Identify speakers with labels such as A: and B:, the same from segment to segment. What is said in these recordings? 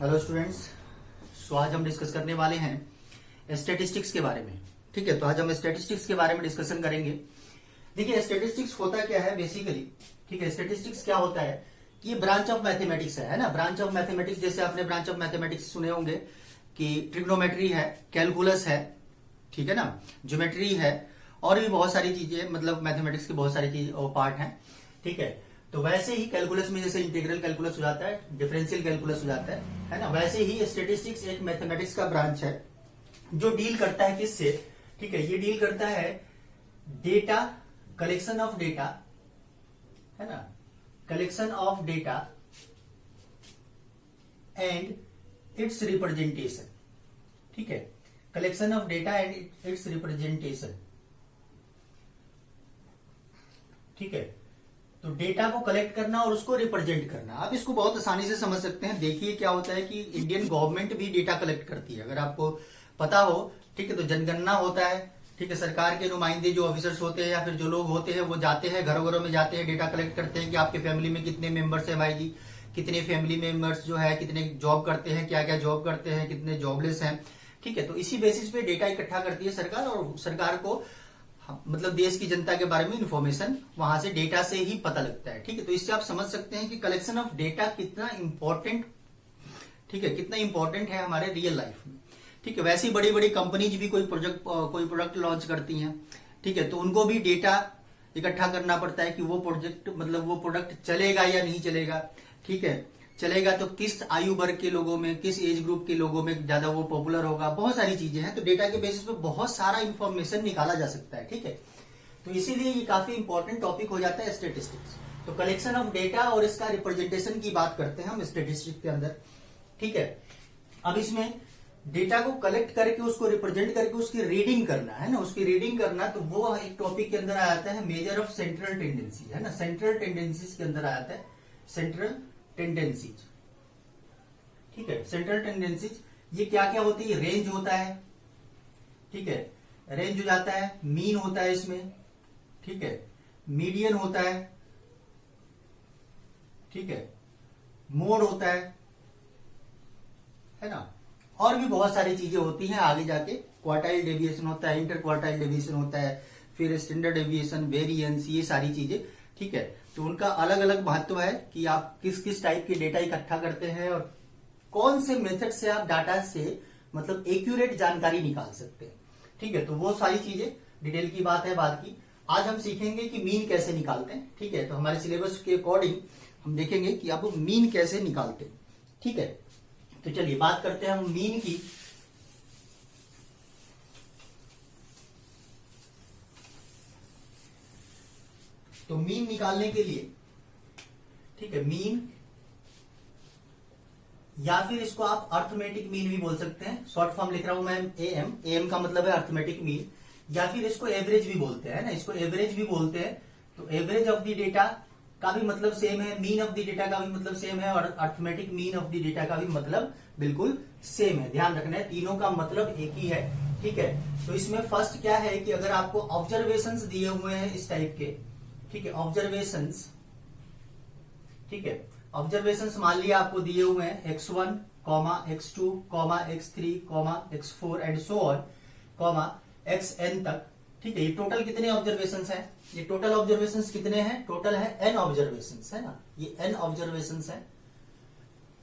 A: Hello students. सो आज हम discuss करने वाले हैं स्टैटिस्टिक्स के बारे में। ठीक है, तो आज हम स्टैटिस्टिक्स के बारे में डिस्कशन करेंगे। देखिए स्टैटिस्टिक्स होता क्या है बेसिकली। ठीक है, स्टैटिस्टिक्स क्या होता है कि ये ब्रांच ऑफ मैथमेटिक्स है ना। ब्रांच ऑफ मैथमेटिक्स जैसे आपने ब्रांच ऑफ मैथमेटिक्स सुने होंगे कि ट्रिग्नोमेट्री है, कैलकुलस है, ठीक है ना, ज्योमेट्री है और भी बहुत सारी चीजें, मतलब मैथमेटिक्स की बहुत सारी चीज और पार्ट हैं। ठीक है, तो वैसे ही कैलकुलस में जैसे इंटीग्रल कैलकुलस हो जाता है, डिफरेंशियल कैलकुलस हो जाता है ना, वैसे ही स्टैटिस्टिक्स एक मैथमेटिक्स का ब्रांच है जो डील करता है किससे। ठीक है, ये डील करता है डेटा, कलेक्शन ऑफ डेटा, है ना, collection of data and it's representation. ठीक है, collection of data and it's representation. ठीक है, तो डेटा को कलेक्ट करना और उसको रिप्रेजेंट करना। आप इसको बहुत आसानी से समझ सकते हैं। देखिए क्या होता है कि इंडियन गवर्नमेंट भी डेटा कलेक्ट करती है, अगर आपको पता हो। ठीक है, तो जनगणना होता है। ठीक है, सरकार के नुमाइंदे जो ऑफिसर्स होते हैं या फिर जो लोग होते हैं वो जाते हैं, घरों घरों में जाते हैं, डेटा कलेक्ट करते हैं कि आपके फैमिली में कितने मेंबर्स है भाई जी, कितने फैमिली मेंबर्स जो है कितने जॉब करते हैं, क्या क्या जॉब करते हैं, कितने जॉबलेस हैं। ठीक है, तो इसी बेसिस पे डेटा इकट्ठा करती है सरकार और सरकार को मतलब देश की जनता के बारे में इंफॉर्मेशन वहां से डेटा से ही पता लगता है। ठीक है, तो इससे आप समझ सकते हैं कि कलेक्शन ऑफ डेटा कितना इंपॉर्टेंट, ठीक है, कितना इंपॉर्टेंट है हमारे रियल लाइफ में। ठीक है, वैसी बड़ी बड़ी कंपनीज भी कोई प्रोडक्ट लॉन्च करती हैं। ठीक है, तो उनको भी डेटा इकट्ठा करना पड़ता है कि वो प्रोजेक्ट मतलब वो प्रोडक्ट चलेगा या नहीं चलेगा। ठीक है, चलेगा तो किस आयु वर्ग के लोगों में, किस एज ग्रुप के लोगों में ज्यादा वो पॉपुलर होगा। बहुत सारी चीजें हैं, तो डेटा के बेसिस पे बहुत सारा इंफॉर्मेशन निकाला जा सकता है। ठीक है, तो इसीलिए ये काफी इंपॉर्टेंट टॉपिक हो जाता है स्टैटिस्टिक्स। तो कलेक्शन ऑफ डेटा और इसका रिप्रेजेंटेशन की बात करते हैं हम स्टैटिस्टिक्स के अंदर। ठीक है, अब इसमें डेटा को कलेक्ट करके उसको रिप्रेजेंट करके उसकी रीडिंग करना है ना, उसकी रीडिंग करना, तो वो एक टॉपिक के अंदर आ जाता है मेजर ऑफ सेंट्रल टेंडेंसी, है ना। सेंट्रल टेंडेंसीज के अंदर आ जाता है सेंट्रल टेंडेंसीज। ठीक है, सेंट्रल टेंडेंसीज ये क्या क्या होती है। रेंज होता है, ठीक है, रेंज हो जाता है, मीन होता है इसमें, ठीक है, मीडियन होता है, ठीक है, मोड होता है ना, और भी बहुत सारी चीजें होती हैं आगे जाके। क्वार्टाइल डेविएशन होता है, इंटर क्वार्टाइल डेविएशन होता है, फिर स्टैंडर्ड डेविएशन, वेरिएंस, ये सारी चीजें। ठीक है, तो उनका अलग अलग महत्व है कि आप किस किस टाइप के डेटा इकट्ठा करते हैं और कौन से मेथड से आप डाटा से मतलब एक्यूरेट जानकारी निकाल सकते हैं। ठीक है, तो वो सारी चीजें डिटेल की बात है बाद की। आज हम सीखेंगे कि मीन कैसे निकालते हैं। ठीक है, तो हमारे सिलेबस के अकॉर्डिंग हम देखेंगे कि आप मीन कैसे निकालते हैं। ठीक है, तो चलिए बात करते हैं हम मीन की। तो मीन निकालने के लिए, ठीक है, मीन या फिर इसको आप अर्थमेटिक मीन भी बोल सकते हैं। शॉर्ट फॉर्म लिख रहा हूं मैं एएम, एएम का मतलब है अर्थमेटिक मीन, या फिर इसको एवरेज भी बोलते हैं ना, इसको एवरेज भी बोलते हैं। तो एवरेज ऑफ द डेटा का भी मतलब सेम है, मीन ऑफ द डेटा का भी मतलब सेम है और arithmetic mean of the data का भी मतलब बिल्कुल सेम है। ध्यान रखना है, तीनों का मतलब एक ही है। ठीक है, तो इसमें फर्स्ट क्या है कि अगर आपको ऑब्जर्वेशंस दिए हुए हैं इस टाइप के, ठीक है, ऑब्जर्वेशंस, ठीक है, ऑब्जर्वेशंस मान लिया आपको दिए हुए हैं x1, x2, x3, x4 and so on, xn तक। ठीक है, ये टोटल कितने ऑब्जर्वेशंस हैं? ये टोटल ऑब्जर्वेशंस कितने हैं? टोटल है n ऑब्जर्वेशंस, है ना, ये n ऑब्जर्वेशंस है।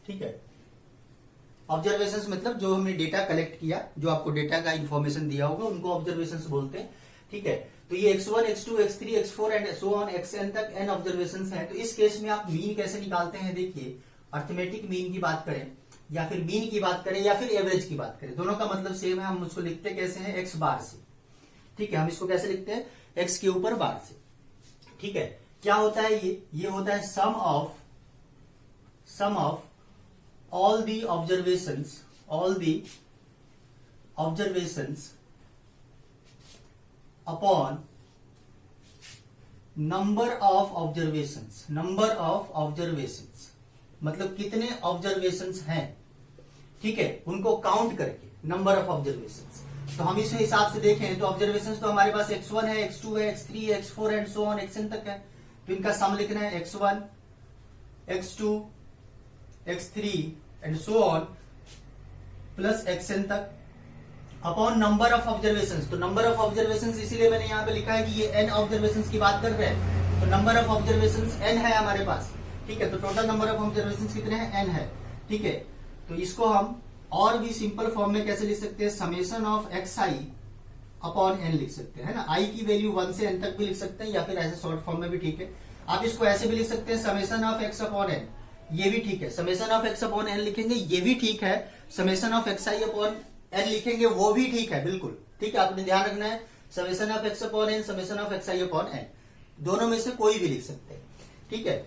A: ठीक है, ऑब्जर्वेशंस मतलब जो हमने डेटा कलेक्ट किया, जो आपको डेटा का इंफॉर्मेशन दिया होगा उनको ऑब्जर्वेशंस बोलते हैं। ठीक है, तो ये x1, x2, x3, x4 and so on xn तक n ऑब्जर्वेशंस हैं। तो इस केस में आप मीन कैसे निकालते हैं? देखिए, अर्थमेटिक मीन की बात करें या फिर मीन की बात करें या फिर एवरेज की बात करें, दोनों का मतलब सेम है। हम उसको लिखते कैसे हैं? x बार से। ठीक है, हम इसको कैसे लिखते हैं? x के ऊपर बार से। ठीक है, क्या होता है ये होता है सम of all the observations upon number of observations मतलब कितने ऑब्जर्वेशंस हैं, ठीक है, उनको काउंट करके नंबर ऑफ ऑब्जर्वेशंस। तो हम इस हिसाब से देखें तो ऑब्जर्वेशंस तो हमारे पास x1 है, x2 है, x3 है, x4 and so on xn तक है। तो इनका सम लिखना है x1, x2, x3 and so on plus xn तक अपॉन नंबर ऑफ ऑब्जर्वेशन। तो नंबर ऑफ ऑब्जर्वेशन इसीलिए मैंने यहाँ पे लिखा है कि ये n ऑब्जर्वेशन की बात कर रहे हैं, तो नंबर ऑफ ऑब्जर्वेशन n है हमारे पास, ठीक है। तो टोटल नंबर ऑफ ऑब्जर्वेशन कितने हैं, n है, ठीक है। तो इसको हम और भी सिंपल फॉर्म में कैसे लिख सकते हैं, summation of xi upon n लिख सकते हैं, है ना। i की वैल्यू 1 से n तक भी लिख सकते हैं, या फिर ऐसे शॉर्ट फॉर्म में भी ठीक है। आप इसको ऐसे भी लिख सकते हैं summation of x upon n, ये भी ठीक है। Summation of x upon n लिखेंगे, ये भी ठीक है। Summation of xi upon n लिखेंगे, वो भी ठीक है, बिल्कुल ठीक है। आपने ध्यान रखना है, summation of x upon n, summation of xi upon n, दोनों में से कोई भी लिख सकते हैं, ठीक है।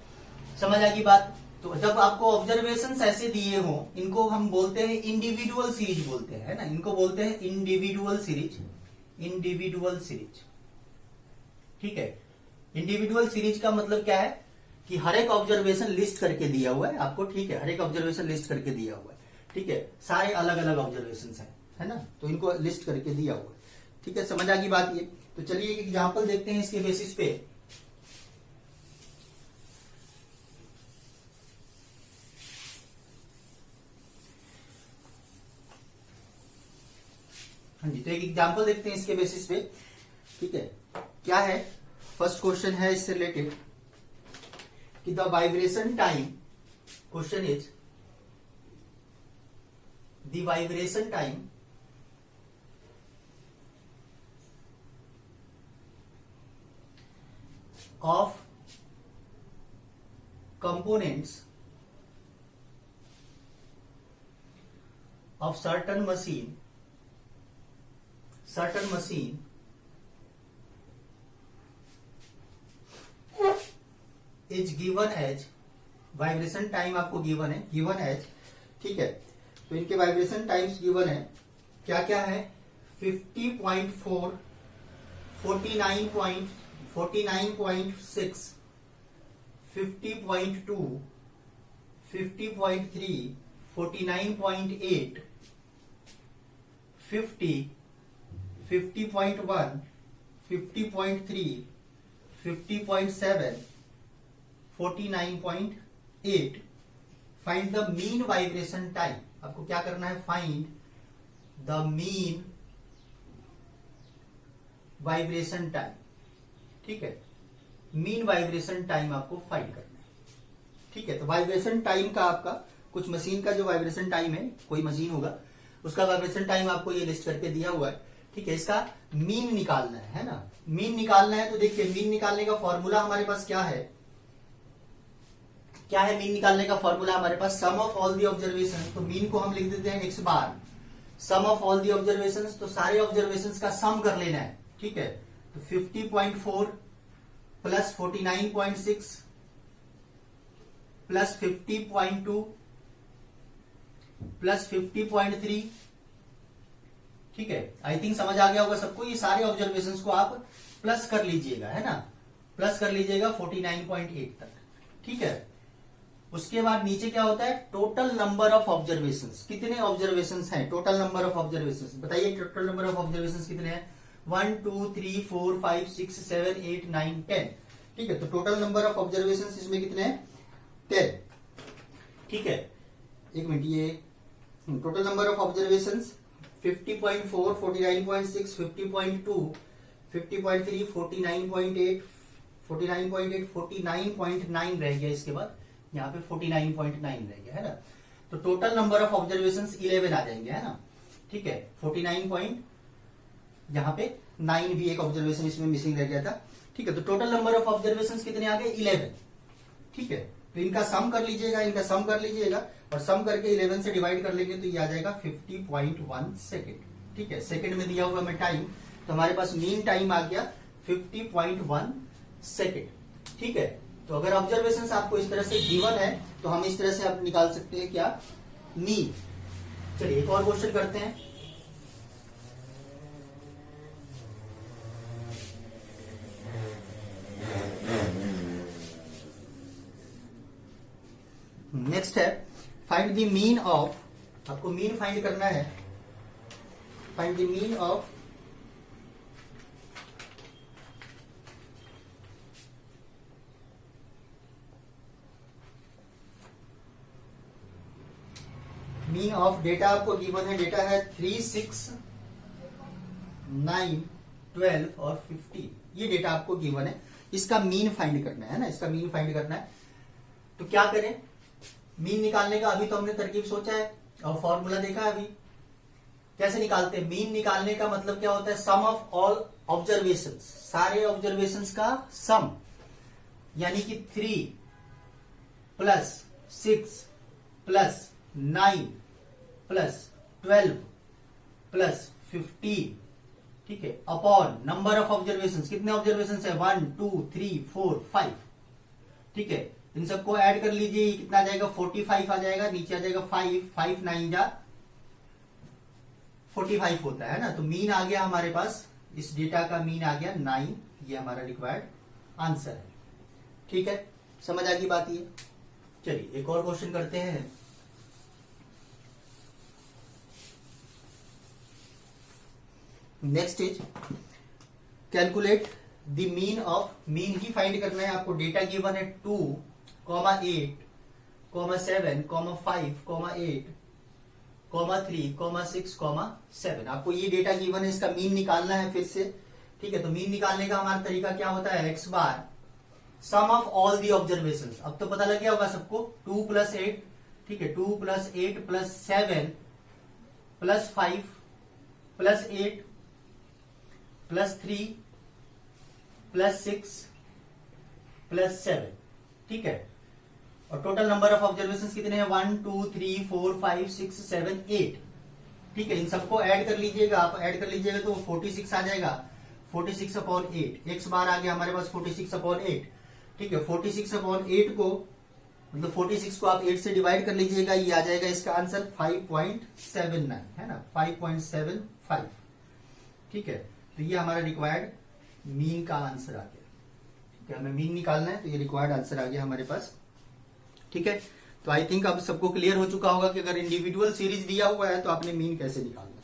A: समझ आ गई बात। तो जब आपको ऑब्जर्वेशन ऐसे दिए हो, इनको हम बोलते हैं इंडिविजुअल सीरीज बोलते हैं, है ना। इनको बोलते हैं इंडिविजुअल सीरीज, इंडिविजुअल सीरीज, ठीक है। इंडिविजुअल सीरीज का मतलब क्या है कि हर एक ऑब्जर्वेशन लिस्ट करके दिया हुआ है आपको, ठीक है। हर एक ऑब्जर्वेशन लिस्ट करके दिया हुआ है, ठीक है। सारे अलग अलग ऑब्जर्वेशन है ना, तो इनको लिस्ट करके दिया हुआ है, ठीक है। समझ आ गई बात ये। तो चलिए एक एग्जाम्पल देखते हैं इसके बेसिस पे। हाँ जी, तो एक एग्जाम्पल देखते हैं इसके बेसिस पे, ठीक है। क्या है, फर्स्ट क्वेश्चन है इससे रिलेटेड कि the vibration time, question is the vibration time of components of certain machine is given as, vibration time आपको गिवन एज, ठीक है। तो इनके वाइब्रेशन टाइम्स गिवन है, क्या क्या है, 50.4, 49.6, 50.2, 50.3, 49.8, 50, 50.1, 50.3, 50.7, 49.8। Find the mean vibration time. आपको क्या करना है, find the mean vibration time, ठीक है। मीन वाइब्रेशन टाइम आपको फाइंड करना है, ठीक है। तो वाइब्रेशन टाइम का आपका कुछ मशीन का जो वाइब्रेशन टाइम है, कोई मशीन होगा उसका वाइब्रेशन टाइम आपको ये लिस्ट करके दिया हुआ है, ठीक है। इसका मीन निकालना है ना। मीन निकालना है तो देखिए, मीन निकालने का फॉर्मूला हमारे पास क्या है, मीन निकालने का फॉर्मूला हमारे पास sum of all the observation. तो मीन को हम लिख देते हैं x bar sum of all the observation. तो सारे ऑब्जर्वेशन का सम कर लेना है, ठीक है। तो 50.4 प्लस 49.6 प्लस 50.2 प्लस 50.3, ठीक है। आई थिंक समझ आ गया होगा सबको। ये सारे ऑब्जर्वेशंस को आप प्लस कर लीजिएगा, है ना, प्लस कर लीजिएगा 49.8 तक, ठीक है। उसके बाद नीचे क्या होता है, टोटल नंबर ऑफ ऑब्जर्वेशंस। कितने ऑब्जर्वेशंस हैं, टोटल नंबर ऑफ ऑब्जर्वेशंस बताइए। टोटल नंबर ऑफ ऑब्जर्वेशंस कितने हैं, 1 2 3 4 5 6 7 8 9 10, ठीक है। तो टोटल नंबर ऑफ ऑब्जर्वेशंस इसमें कितने हैं, 10, ठीक है। एक मिनट, ये टोटल नंबर ऑफ ऑब्जर्वेशंस 50.4, 49.6, 50.2, 50.3, 49.8, 49.9 रह गया। इसके बाद यहाँ पे 49.9 रह गया, है ना। तो टोटल नंबर ऑफ ऑब्जर्वेशंस 11 आ जाएंगे, है ना, ठीक है। 49 यहाँ पे 9 भी एक ऑब्जर्वेशन इसमें मिसिंग रह गया था, ठीक है। तो टोटल नंबर ऑफ ऑब्जर्वेशंस कितने आ गए, 11, ठीक है। तो इनका सम कर लीजिएगा, और सम करके 11 से डिवाइड कर लेंगे तो ये आ जाएगा 50.1 सेकेंड, ठीक है। सेकेंड में दिया हुआ मैं टाइम, तो हमारे पास मीन टाइम आ गया 50.1 सेकेंड, ठीक है। तो अगर ऑब्जर्वेशन आपको इस तरह से गिवन है तो हम इस तरह से आप निकाल सकते हैं क्या, मीन। चलिए एक और क्वेश्चन करते हैं। नेक्स्ट है फाइंड द मीन ऑफ, आपको मीन फाइंड करना है, find the mean of mean of data आपको गिवन है, डेटा है 3, 6, 9, 12 और 15। ये डेटा आपको गिवन है, इसका मीन फाइंड करना है ना, इसका मीन फाइंड करना है। तो क्या करें मीन निकालने का? अभी तो हमने तरकीब सोचा है और फॉर्मूला देखा है। अभी कैसे निकालते हैं मीन? निकालने का मतलब क्या होता है? सम ऑफ ऑल ऑब्जर्वेशन, सारे ऑब्जर्वेशन का सम, यानी कि 3 प्लस 6 प्लस 9 प्लस 12 प्लस 15, ठीक है, अपॉन नंबर ऑफ ऑब्जर्वेशन। कितने ऑब्जर्वेशन है? 1 2 3 4 5, ठीक है। इन सबको ऐड कर लीजिए, कितना आ जाएगा? 45 आ जाएगा, नीचे आ जाएगा 5, 5 9 जा 45 होता है ना। तो मीन आ गया हमारे पास, इस डेटा का मीन आ गया 9। ये हमारा रिक्वायर्ड आंसर है, ठीक है। समझ आ गई बात ये? चलिए एक और क्वेश्चन करते हैं। Next is calculate the mean of, mean he find करना है आपको। डेटा गिवन है 2, 8, 7, 5, 8, 3, 6, 7। आपको ये डेटा गिवन है, इसका मीन निकालना है फिर से, ठीक है। तो मीन निकालने का हमारा तरीका क्या होता है? X bar sum of all the observation. अब तो पता लग गया होगा सबको, 2 प्लस 8, ठीक है, 2 plus 8 plus 7 plus 5 plus 8 plus 3 plus 6 plus 7, ठीक है। और टोटल नंबर ऑफ ऑब्जर्वेशन कितने हैं? 1 2 3 4 5 6 7 8, ठीक है। इन सबको ऐड कर लीजिएगा, आप ऐड कर लीजिएगा तो 46 आ जाएगा। 46 अपॉन 8, एक्स बार आ गया हमारे पास 46 अपॉन 8, ठीक है। 46 अपॉन 8 को, मतलब 46 को आप 8 से डिवाइड कर लीजिएगा, ये आ जाएगा इसका आंसर 5.79, है ना, 5.75, ठीक है। तो ये हमारा रिक्वायर्ड मीन का आंसर आ गया, ठीक है। हमें मीन निकालना है, तो ये रिक्वायर्ड आंसर आ गया हमारे पास, ठीक है। तो आई थिंक अब सबको क्लियर हो चुका होगा कि अगर इंडिविजुअल सीरीज दिया हुआ है तो आपने मीन कैसे निकालना,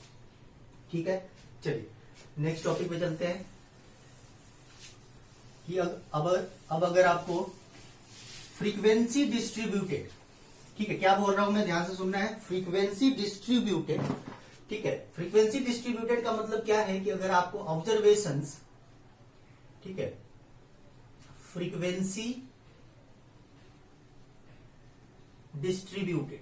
A: ठीक है। चलिए नेक्स्ट टॉपिक पे चलते हैं कि अब अगर आपको फ्रीक्वेंसी डिस्ट्रीब्यूटेड, ठीक है, क्या बोल रहा हूं मैं, ध्यान से सुनना है। फ्रीक्वेंसी डिस्ट्रीब्यूटेड, ठीक है। फ्रीक्वेंसी डिस्ट्रीब्यूटेड का मतलब क्या है कि अगर आपको ऑब्जर्वेशंस, ठीक है, फ्रीक्वेंसी डिस्ट्रीब्यूटेड,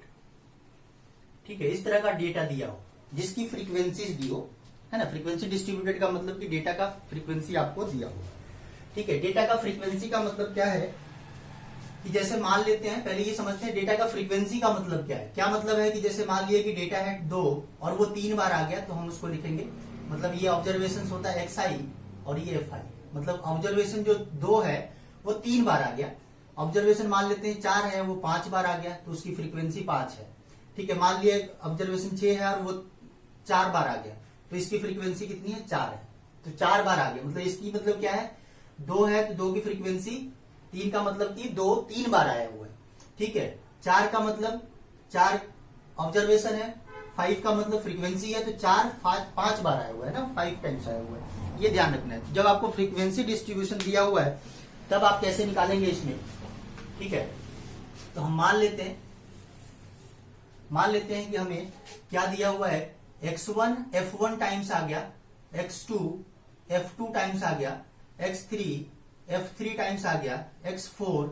A: ठीक है, इस तरह का डेटा दिया हो जिसकी फ्रीक्वेंसीज दी हो, है ना। फ्रीक्वेंसी डिस्ट्रीब्यूटेड का मतलब कि डेटा का फ्रीक्वेंसी आपको दिया हो, ठीक है। डेटा का फ्रीक्वेंसी का मतलब क्या है कि जैसे मान लेते हैं, पहले ये समझते हैं डेटा का फ्रीक्वेंसी का मतलब क्या है। क्या मतलब है कि जैसे मान लिया कि डेटा है 2 और वो 3 बार आ गया, तो हम उसको लिखेंगे, मतलब ये ऑब्जर्वेशन होता है xi और ये fi, मतलब ऑब्जर्वेशन जो 2 है वो 3 बार आ गया। ऑब्जर्वेशन मान लेते हैं 4 है, वो 5 बार आ गया, तो उसकी फ्रीक्वेंसी 5 है, ठीक है। मान लिया ऑब्जर्वेशन 6 है और वो 4 बार आ गया, तो इसकी फ्रीक्वेंसी कितनी है? 4 है, तो 4 बार आ गया। मतलब इसकी मतलब क्या है? 2 है तो 2 की फ्रीक्वेंसी 3 का मतलब कि 2 3 बार आया हुआ है, ठीक है। 4 का मतलब 4 ऑब्जर्वेशन है, 5 का मतलब फ्रीक्वेंसी है, तो 4 5 बार आया हुआ है ना, 5 टाइम्स आया हुआ है। ये ध्यान रखना है। जब आपको फ्रीक्वेंसी डिस्ट्रीब्यूशन दिया हुआ है तब आप कैसे निकालेंगे इसमें, ठीक है। तो हम मान लेते हैं कि हमें क्या दिया हुआ है? x1 f1 टाइम्स आ गया, x2 f2 टाइम्स आ गया, x3 f3 टाइम्स आ गया, x4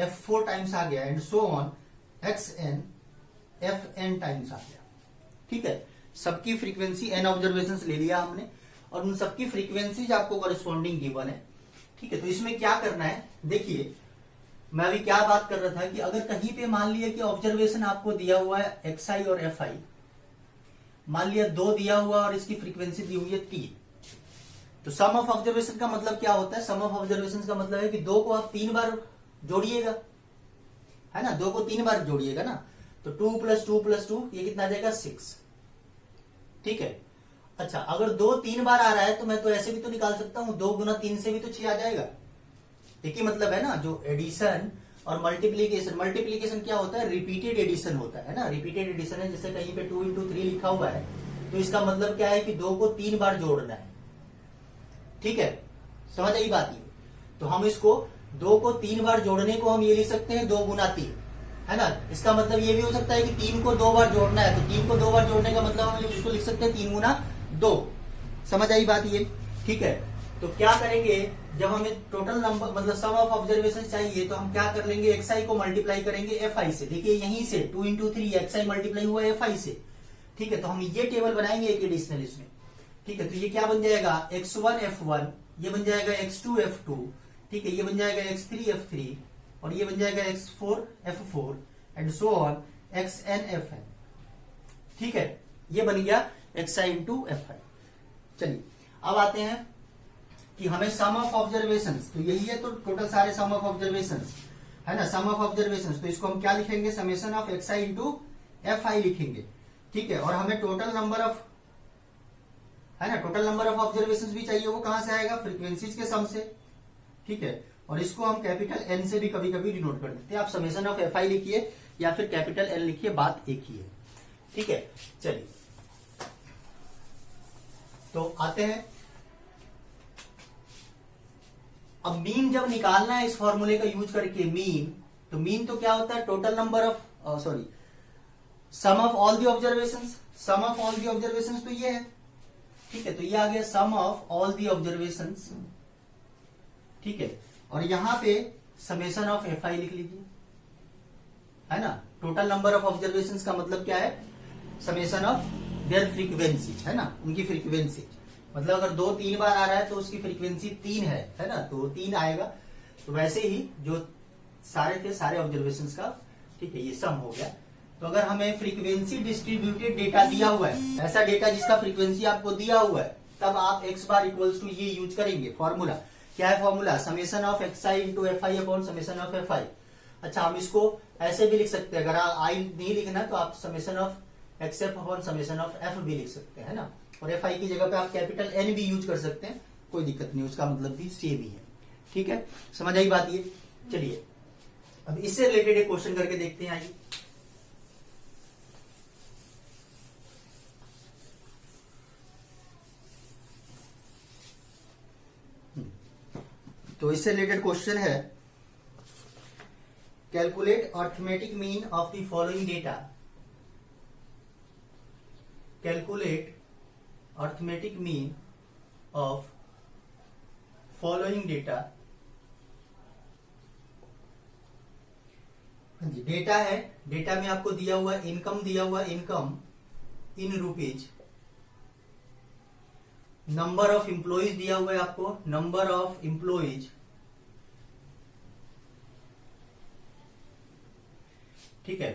A: f4 टाइम्स आ गया, and so on xn fn times आ गया, ठीक है। सबकी फ्रीक्वेंसी n ऑब्जर्वेशंस ले लिया हमने और उन सबकी फ्रीक्वेंसीज आपको कॉरेस्पॉन्डिंग गिवन है, ठीक है। तो इसमें क्या करना है, देखिए मैं अभी क्या बात कर रहा था कि अगर कहीं पे मान लिया कि ऑब्जर्वेशन आपको दिया हुआ है xi और fi, मान लिया 2 दिया हुआ और इसकी फ्रीक्वेंसी दी हुई है 3, तो सम ऑफ ऑब्जर्वेशन का मतलब क्या होता है? सम ऑफ ऑब्जर्वेशन का मतलब है कि 2 को आप 3 बार जोड़िएगा, है ना, 2 को 3 बार जोड़िएगा ना, तो 2 + 2 + 2 ये कितना आ जाएगा? 6, ठीक है। अच्छा, अगर 2 3 बार आ रहा है तो मैं तो ऐसे भी तो निकाल सकता हूं, 2 × 3 से भी तो 6 आ जाएगा। एक ही मतलब है ना, जो एडिशन और मल्टीप्लीकेशन क्या होता है? रिपीटेड एडिशन होता है ना, रिपीटेड एडिशन है। जैसे कहीं पे 2 × 3 लिखा हुआ है, तो इसका मतलब क्या है कि 2 को 3 बार जोड़ना है, ठीक है। समझ आई बात? ये तो हम इसको 2 को 3 बार जोड़ने को हम ये लिख सकते हैं 2 × 3, है ना। इसका मतलब ये भी हो सकता है कि 3 को 2 बार जोड़ना है, तो 3 को 2 बार जोड़ने का मतलब हम इसको लिख सकते हैं 3 गुना 2। समझ आई बात ये, ठीक है। तो क्या करेंगे, जब हमें टोटल नंबर मतलब सम ऑफ ऑब्जर्वेशन चाहिए, तो हम क्या कर लेंगे, xi को मल्टीप्लाई करेंगे fi से। देखिए यहीं से 2 इंटू 3 xi मल्टीप्लाई हुआ fi से, ठीक है। तो हम ये टेबल बनाएंगे एक एडिशनल इसमें, ठीक है। तो ये क्या बन जाएगा, x1 f1, ये बन जाएगा x2 f2, ठीक है। ये बन जाएगा x3 f3 और ये बन जाएगा x4 f4 and so on xn fn, ठीक है। ये बन गया xi इंटू fi। चलिए अब आते हैं कि हमें सम ऑफ ऑब्जर्वेशंस, तो यही है, तो टोटल सारे सम ऑफ ऑब्जर्वेशंस है ना, सम ऑफ ऑब्जर्वेशंस। तो इसको हम क्या लिखेंगे, summation of xi into fi लिखेंगे, ठीक है। और हमें टोटल नंबर ऑफ, है ना, टोटल नंबर ऑफ ऑब्जर्वेशंस भी चाहिए, वो कहां से आएगा, फ्रीक्वेंसीज के सम से, ठीक है। और इसको हम कैपिटल एन से भी कभी कभी डिनोट कर देते हैं। आप समेशन ऑफ fi लिखिए या फिर कैपिटल एन लिखिए, बात एक ही है, ठीक है। चलिए तो आते हैं, अब मीन जब निकालना है इस फॉर्मूले का यूज करके, मीन, तो मीन तो क्या होता है, total number of sorry sum of all the observations, sum of all the observations तो ये है, ठीक है। तो ये आ गया sum of all the observations, ठीक है। और यहां पे समेशन ऑफ fi लिख लीजिए, है ना। टोटल नंबर ऑफ ऑब्जर्वेशंस का मतलब क्या है, समेशन ऑफ देयर फ्रीक्वेंसी, है ना, उनकी फ्रीक्वेंसी। मतलब अगर 2-3 बार आ रहा है तो उसकी फ्रीक्वेंसी 3 है ना, तो 3 आएगा। तो वैसे ही जो सारे थे सारे ऑब्जर्वेशंस का, ठीक है, ये सम हो गया। तो अगर हमें फ्रीक्वेंसी डिस्ट्रीब्यूटेड डेटा दिया हुआ है, ऐसा डेटा जिसका फ्रीक्वेंसी आपको दिया हुआ है, तब आप x बार इक्वल्स टू ये यूज करेंगे फॉर्मूला। क्या है formula, summation of xi into fi upon summation of fi। अच्छा, हम इसको ऐसे भी लिख सकते हैं, अगर आई नहीं लिखना तो आप summation of xf upon summation of f भी लिख सकते हैं ना। और fi की जगह पे आप कैपिटल N भी यूज कर सकते हैं, कोई दिक्कत नहीं, उसका मतलब भी सेम ही है, ठीक है। समझ आई बात ये। चलिए अब इससे रिलेटेड एक क्वेश्चन करके देखते हैं, आइए। तो इससे रिलेटेड क्वेश्चन है, calculate arithmetic mean of the following data, calculate arithmetic mean of following data. हाँ जी, डेटा है, डेटा में आपको दिया हुआ इनकम, दिया हुआ income in rupees, number of employees दिया हुआ है आपको, नंबर ऑफ एम्प्लॉइज, ठीक है।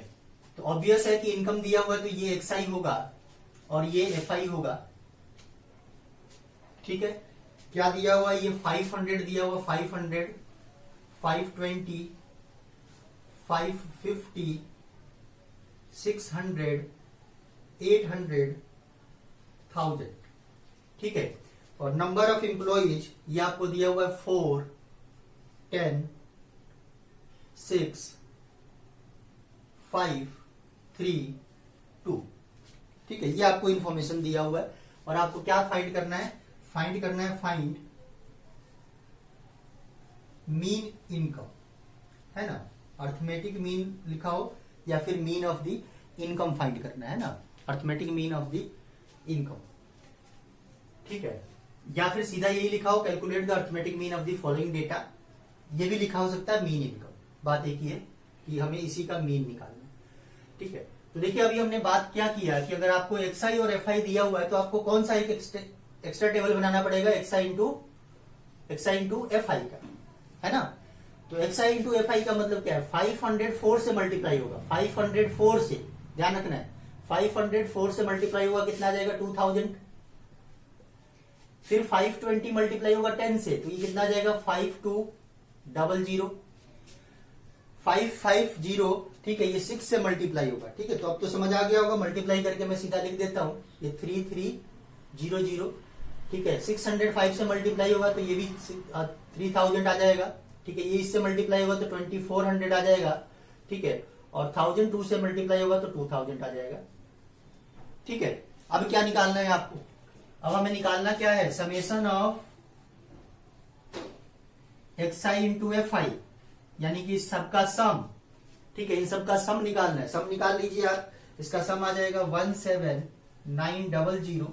A: तो ऑब्वियस है कि इनकम दिया हुआ है तो ये xi होगा और ये fi होगा, ठीक है। क्या दिया हुआ है, ये 500 दिया हुआ, 500, 520, 550, 600, 800, 1000, ठीक है। और नंबर ऑफ एम्प्लॉइज ये आपको दिया हुआ है 4, 10, 6, 5, 3, 2, ठीक है। ये आपको इंफॉर्मेशन दिया हुआ है और आपको क्या फाइंड करना है, फाइंड करना है, फाइंड मीन इनकम, है ना। अर्थमेटिक मीन लिखा हो या फिर mean of the income find करना है ना, arithmetic mean of the income, ठीक है। या फिर सीधा यही लिखा हो, calculate the arithmetic mean of the following data, ये भी लिखा हो सकता है मीन इनकम। बात एक ही है कि हमें इसी का मीन निकालना, ठीक है। तो देखिए अभी हमने बात क्या किया कि अगर आपको xi और fi दिया हुआ है तो आपको कौन सा एक एक्स्ट्रा टेबल बनाना पड़ेगा, xi इंटू fi का, है ना। तो xi इंटू fi का मतलब क्या है, 504 से मल्टीप्लाई होगा, 504 से, ध्यान रखना है, 504 से मल्टीप्लाई होगा, कितना आ जाएगा, 2000। फिर 520 मल्टीप्लाई होगा 10 से, तो ये कितना आ जाएगा, 5200, 550, ठीक है। ये 6 से मल्टीप्लाई होगा, ठीक है। तो अब तो समझ आ गया होगा, मल्टीप्लाई करके मैं सीधा लिख देता हूं, ये 3300, ठीक है। 605 से मल्टीप्लाई होगा तो ये भी 3000 आ जाएगा, ठीक है। ये इससे मल्टीप्लाई होगा तो 2400 आ जाएगा, ठीक है। और 1002 से मल्टीप्लाई होगा तो 2000 आ जाएगा, ठीक है। अब क्या निकालना है आपको, अब हमें निकालना क्या है, summation of xi into fi, यानी कि सबका सम, ठीक है, इन सब का सम निकालना है, सम निकाल लीजिए आप। इसका सम आ जाएगा 17900,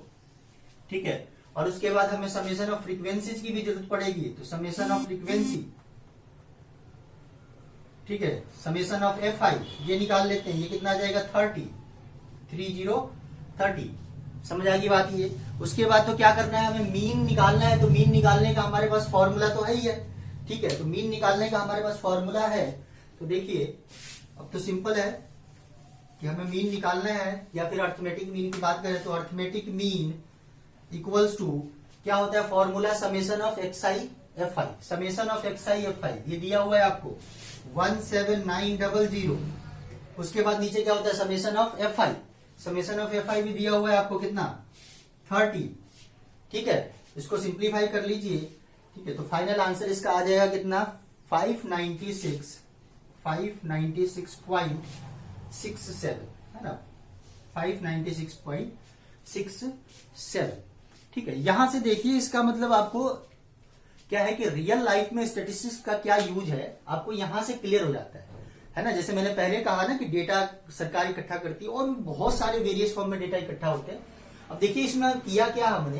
A: ठीक है। और उसके बाद हमें समेशन ऑफ फ्रीक्वेंसीज की भी जरूरत पड़ेगी, तो समेशन ऑफ फ्रीक्वेंसी, ठीक है, समेशन ऑफ FI ये निकाल लेते हैं। ये कितना आ जाएगा 30 समझ आ गई बात ये। उसके बाद तो क्या करना है, हमें मीन निकालना है। तो मीन निकालने का हमारे पास फॉर्मूला तो है ही है, ठीक है। तो मीन निकालने का हमारे पास फॉर्मूला है। तो देखिए अब तो सिंपल है कि हमें मीन निकालना है, या फिर अर्थमेटिक मीन की बात करें तो अर्थमेटिक मीन इक्वल्स टू क्या होता है formula, summation of XI FI। Summation of XI FI ये दिया हुआ है आपको 17900। उसके बाद नीचे क्या होता है summation of FI। Summation of FI भी दिया हुआ है आपको कितना 30, ठीक है। इसको सिंप्लीफाई कर लीजिए, ठीक है। तो फाइनल आंसर इसका आ जाएगा कितना 596.67 है ना, 596.67, ठीक है। यहां से देखिए इसका मतलब आपको क्या है कि रियल लाइफ में स्टेटिस्टिक्स का क्या यूज है आपको यहां से क्लियर हो जाता है ना। जैसे मैंने पहले कहा ना कि डेटा सरकार इकट्ठा करती है और बहुत सारे वेरियस फॉर्म में डेटा इकट्ठा होते हैं। अब देखिए इसमें किया क्या हमने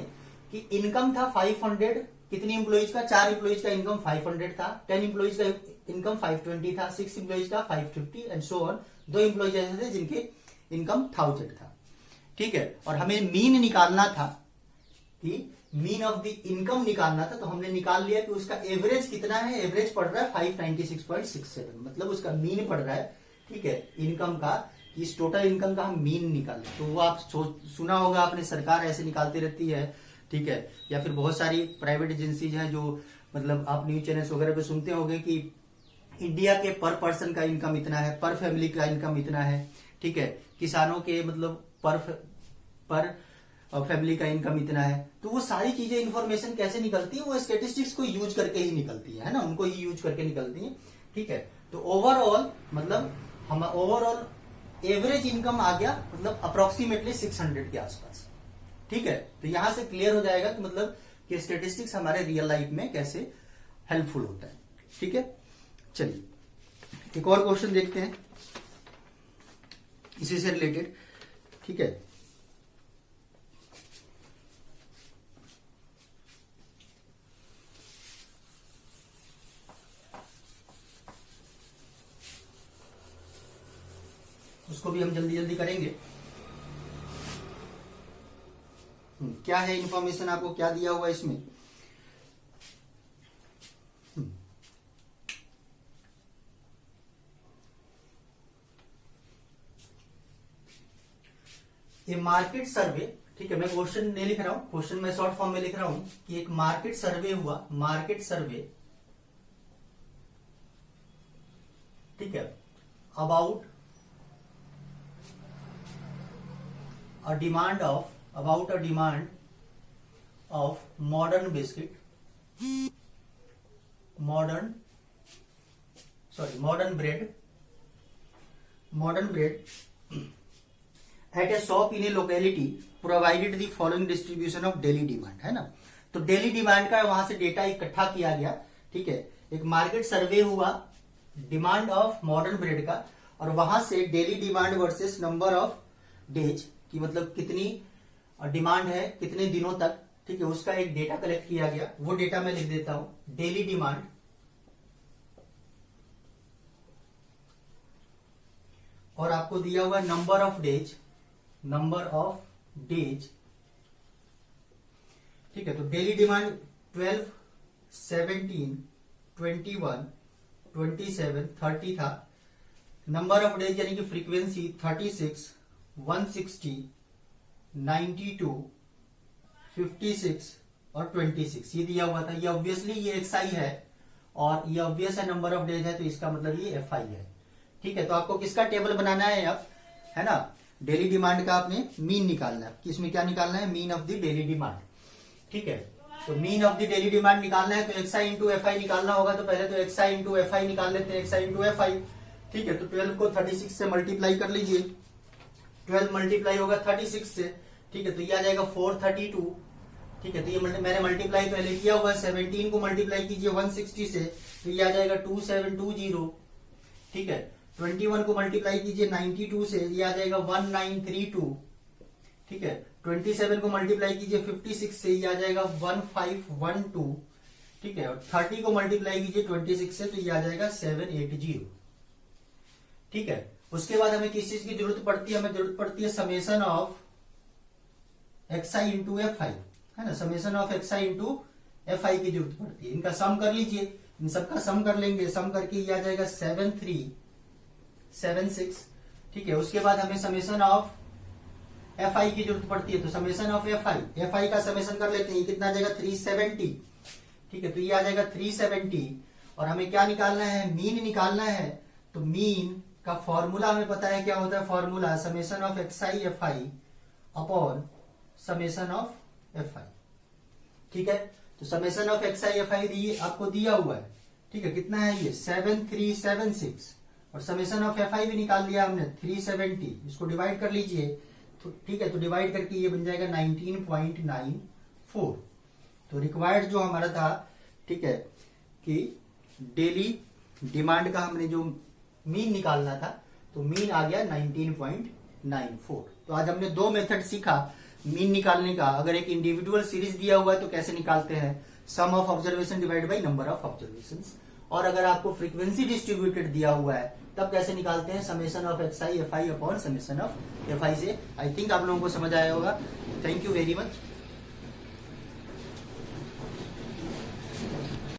A: कि इनकम था 500, कितनी एम्प्लॉइज का, 4 एम्प्लॉइज का इनकम 500 था, 10 एम्प्लॉइज का इनकम 520 था, 6 एम्प्लॉइज का 550 एंड सो ऑन। 2 एम्प्लॉइज ऐसे थे जिनके इनकम 1000 था, ठीक है। और हमें मीन निकालना था कि मीन ऑफ द इनकम निकालना था। तो हमने निकाल लिया कि उसका एवरेज कितना है, एवरेज पड़ रहा है 596.67, मतलब उसका मीन पड़ रहा है, ठीक है, इनकम का। इस टोटल इनकम का हम मीन निकालें तो वो आप सुना होगा आपने, सरकार ऐसे निकालती रहती है, ठीक है। या फिर बहुत सारी प्राइवेट एजेंसीज हैं जो मतलब आप न्यूज चैनल्स वगैरह पे सुनते होंगे कि इंडिया के पर पर्सन का इनकम इतना है, पर फैमिली का इनकम इतना है, ठीक है। किसानों के मतलब पर फैमिली का इनकम इतना है। तो वो सारी चीजें इंफॉर्मेशन कैसे निकलती है, वो स्टेटिस्टिक्स को यूज करके ही निकलती है ना, उनको ही यूज करके निकलती है, ठीक है। तो ओवरऑल मतलब हम ओवरऑल एवरेज इनकम आ गया मतलब अप्रोक्सीमेटली 600 के आसपास, ठीक है। तो यहां से क्लियर हो जाएगा कि मतलब कि स्टेटिस्टिक्स हमारे रियल लाइफ में कैसे हेल्पफुल होता है, ठीक है। चलिए एक और क्वेश्चन देखते हैं इसी से रिलेटेड, ठीक है। उसको भी हम जल्दी जल्दी करेंगे। क्या है इंफॉर्मेशन, आपको क्या दिया हुआ है इसमें, ये मार्केट सर्वे, ठीक है। मैं क्वेश्चन नहीं लिख रहा हूं, क्वेश्चन मैं शॉर्ट फॉर्म में लिख रहा हूं कि एक मार्केट सर्वे हुआ, मार्केट सर्वे, ठीक है, about a demand of modern biscuit, modern bread at a shop in a locality provided the following distribution of daily demand, है ना। तो डेली डिमांड का वहां से डेटा इकट्ठा किया गया, ठीक है। एक मार्केट सर्वे हुआ डिमांड ऑफ मॉडर्न ब्रेड का, और वहां से daily demand versus number of days कि मतलब कितनी डिमांड है कितने दिनों तक, ठीक है, उसका एक डेटा कलेक्ट किया गया। वो डेटा मैं लिख देता हूं, डेली डिमांड और आपको दिया हुआ नंबर ऑफ डेज, ठीक है। तो डेली डिमांड 12, 17, 21, 27, 30 था। नंबर ऑफ डेज यानी कि फ्रीक्वेंसी 36, 160, 92, 56 और 26 ये दिया हुआ था। ये ऑब्वियसली ये XI है और ये ऑब्वियस है नंबर ऑफ डेज है, तो इसका मतलब ये FI है, ठीक है। तो आपको किसका टेबल बनाना है अब, है ना, डेली डिमांड का आपने मीन निकालना है। किसमें क्या निकालना है, mean of the daily demand, ठीक है। तो mean of the daily demand निकालना है तो XI इंटू FI निकालना होगा। तो पहले तो XI इंटू FI निकाल लेते हैं, XI इंटू FI, ठीक है। तो 12 को 36 से मल्टीप्लाई कर लीजिए, 12 मल्टीप्लाई होगा 36 से, ठीक है। तो ये आ जाएगा 432, ठीक है। तो ये मैंने मल्टीप्लाई पहले किया हुआ है, 17 को मल्टीप्लाई कीजिए 160 से, तो ये आ जाएगा 2720, ठीक है। 21 को मल्टीप्लाई कीजिए 92 से, ये आ जाएगा 1932। ठीक है, 27 को मल्टीप्लाई कीजिए 56 से, ये आ जाएगा 1512। ठीक है, और 30 को मल्टीप्लाई कीजिए 26 से, तो ये आ जाएगा 780। ठीक है, उसके बाद हमें किस चीज की जरूरत पड़ती है, हमें जरूरत पड़ती है summation of xi into F I, है ना, summation of xi into F I की जरूरत पड़ती है। इनका सम कर लीजिए, इन सबका सम कर लेंगे, सम करके ये आ जाएगा 7376। ठीक है, उसके बाद हमें समेसन ऑफ एफ आई की जरूरत पड़ती है, तो समेसन ऑफ एफ आई का समेसन कर लेते हैं, ये कितना आ जाएगा 370। ठीक है, तो ये आ जाएगा 370, और हमें क्या निकालना है, मीन निकालना है। तो मीन का फॉर्मूला हमें पता है, क्या होता है formula, summation of xi F I upon summation of F I. ठीक है, तो summation of xi F I आपको दिया हुआ है। ठीक है, कितना है ये 7376, और समेसन ऑफ एफ आई भी निकाल लिया हमने 370, इसको डिवाइड कर लीजिए। तो ठीक है, तो डिवाइड करके ये बन जाएगा 19.94। तो रिक्वायर्ड जो हमारा था, ठीक है, कि डेली डिमांड का हमने जो मीन निकालना था, तो मीन आ गया 19.94। तो आज हमने दो मेथड सीखा मीन निकालने का। अगर एक इंडिविजुअल सीरीज दिया हुआ है तो कैसे निकालते हैं, sum of observation divide by number of observations, और अगर आपको फ्रीक्वेंसी डिस्ट्रीब्यूटेड दिया हुआ है तब कैसे निकालते हैं, summation of xi F I upon summation of F I से। आई थिंक आप लोगों को समझ आया होगा। Thank you very much.